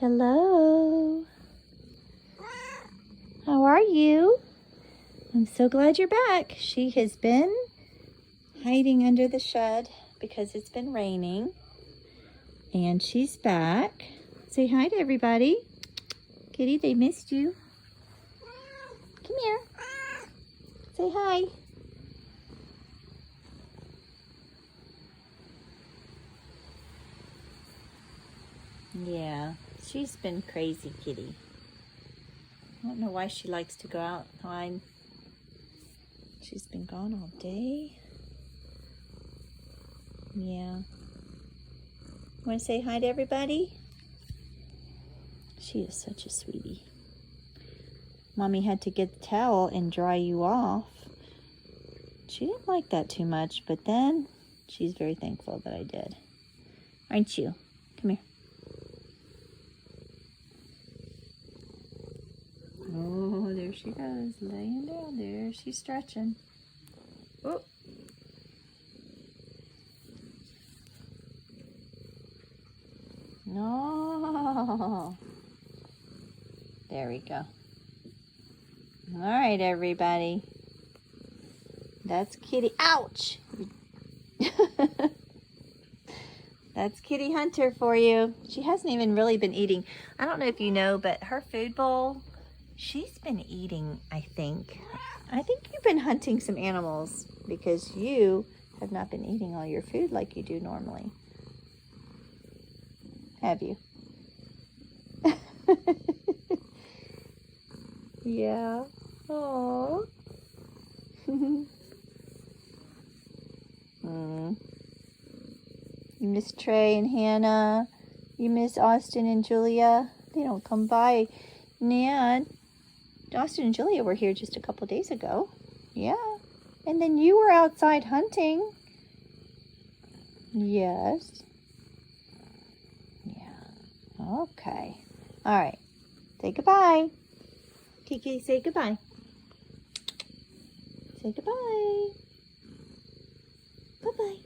Hello. How are you? I'm so glad you're back. She has been hiding under the shed because it's been raining. And she's back. Say hi to everybody. Kitty, they missed you. Come here. Say hi. Yeah, she's been crazy, Kitty. I don't know why she likes to go outside. She's been gone all day. Yeah. Want to say hi to everybody? She is such a sweetie. Mommy had to get the towel and dry you off. She didn't like that too much, but then she's very thankful that I did. Aren't you? Come here. Oh, there she goes, laying down there. She's stretching. Oh. No. There we go. All right, everybody. That's Kitty. Ouch! That's Kitty Hunter for you. She hasn't even really been eating. I don't know if you know, but her food bowl, she's been eating, I think. I think you've been hunting some animals because you have not been eating all your food like you do normally. Have you? Yeah. Oh. You miss Trey and Hannah. You miss Austin and Julia. They don't come by. Nan. Austin and Julia were here just a couple days ago. Yeah. And then you were outside hunting. Yes. Yeah. Okay. All right. Say goodbye. Kiki, say goodbye. Say goodbye. Bye-bye.